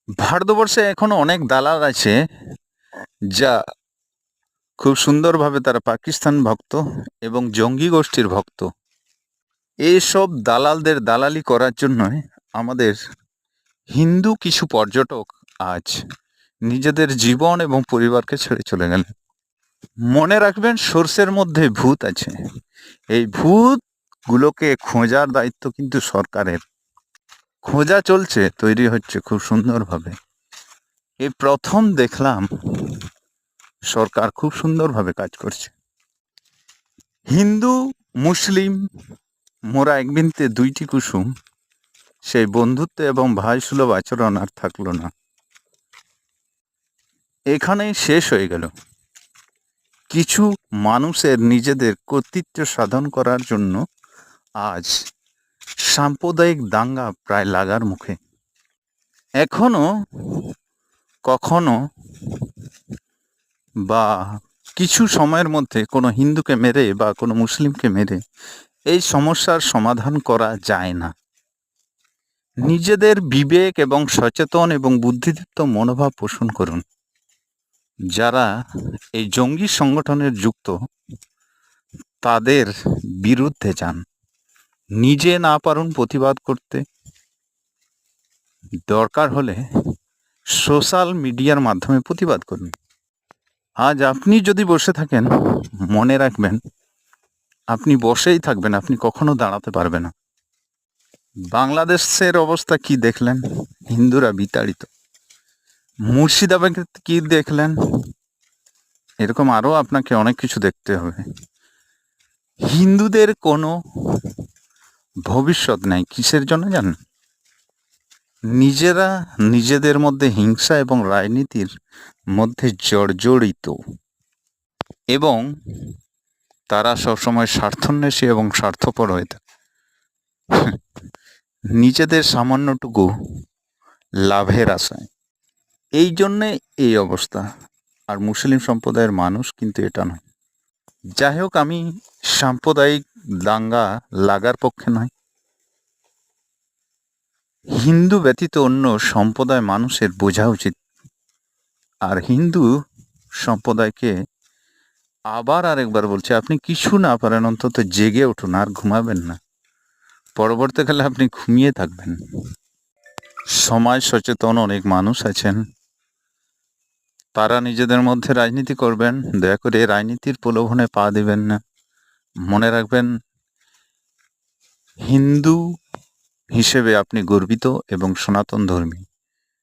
ভারতবর্ষে এখনো অনেক দালাল আছে যা খুব সুন্দরভাবে তারা পাকিস্তান ভক্ত এবং জঙ্গি গোষ্ঠীর ভক্ত। এইসব দালালদের দালালি করার জন্যই আমাদের হিন্দু কিছু পর্যটক আজ নিজেদের জীবন এবং পরিবারকে ছেড়ে চলে গেলেন। মনে রাখবেন, সর্ষের মধ্যে ভূত আছে। এই ভূতগুলোকে খোঁজার দায়িত্ব কিন্তু সরকারের। খোঁজা চলছে, তৈরি হচ্ছে খুব সুন্দরভাবে। এই প্রথম দেখলাম সরকার খুব সুন্দরভাবে কাজ করছে। হিন্দু মুসলিম মোরা এক বৃন্তে দুইটি কুসুম, সেই বন্ধুত্ব এবং ভাই সুলভ আচরণ আর থাকলো না, এখানেই শেষ হয়ে গেল। কিছু মানুষের নিজেদের কর্তৃত্ব সাধন করার জন্য আজ সাম্প্রদায়িক দাঙ্গা প্রায় লাগার মুখে। এখনো কখনো বা কিছু সময়ের মধ্যে কোনো হিন্দুকে মেরে বা কোনো মুসলিমকে মেরে এই সমস্যার সমাধান করা যায় না। নিজেদের বিবেক এবং সচেতন এবং বুদ্ধিদীপ্ত মনোভাব পোষণ করুন। যারা এই জঙ্গি সংগঠনের যুক্ত তাদের বিরুদ্ধে যান। নিজে না পারুন প্রতিবাদ করতে, দরকার হলে সোশ্যাল মিডিয়ার মাধ্যমে প্রতিবাদ করুন। আজ আপনি যদি বসে থাকেন, মনে রাখবেন আপনি বসেই থাকবেন, আপনি কখনো দাঁড়াতে পারবেন না। বাংলাদেশের অবস্থা কি দেখলেন? হিন্দুরা বিতাড়িত। মুর্শিদাবাদে কি দেখলেন? এরকম আরও আপনাকে অনেক কিছু দেখতে হবে। হিন্দুদের কোনো ভবিষ্যৎ নেই। কিসের জন্য জানেন? নিজেরা নিজেদের মধ্যে হিংসা এবং রাজনীতির মধ্যে জর্জরিত, এবং তারা সবসময় স্বার্থান্বেষী এবং স্বার্থপর হয়ে থাকে। নিজেদের সামান্যটুকু লাভের আশায়। এই জন্যে এই অবস্থা। আর মুসলিম সম্প্রদায়ের মানুষ কিন্তু এটা নয়। যাই হোক, আমি সাম্প্রদায়িক দাঙ্গা লাগার পক্ষে নয়। হিন্দু ব্যতীত অন্য সম্প্রদায় মানুষের বোঝা উচিত। আর হিন্দু সম্প্রদায়কে আবার আরেকবার বলছি, আপনি কিছু না পারেন অন্তত জেগে উঠুন, আর ঘুমাবেন না। পরবর্তীকালে আপনি ঘুমিয়ে থাকবেন। সমাজ সচেতন অনেক মানুষ আছেন, তারা নিজেদের মধ্যে রাজনীতি করবেন। দয়া করে রাজনীতির প্রলোভনে পা দিবেন না। মনে রাখবেন, হিন্দু হিসেবে আপনি গর্বিত এবং সনাতন ধর্মী।